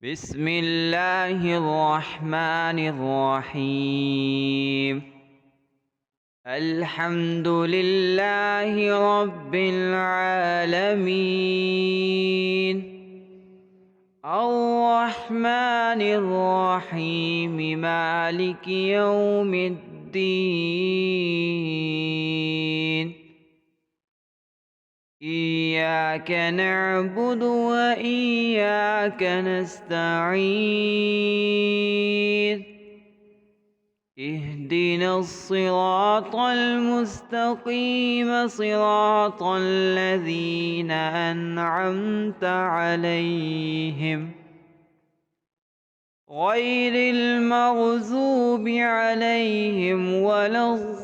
بسم الله الرحمن الرحيم. الحمد لله رب العالمين، الرحمن الرحيم، مالك يوم الدين. إياك نعبد وإياك نستعين. اهدنا الصراط المستقيم، صراط الذين أنعمت عليهم غير المغضوب عليهم ولا الضالين.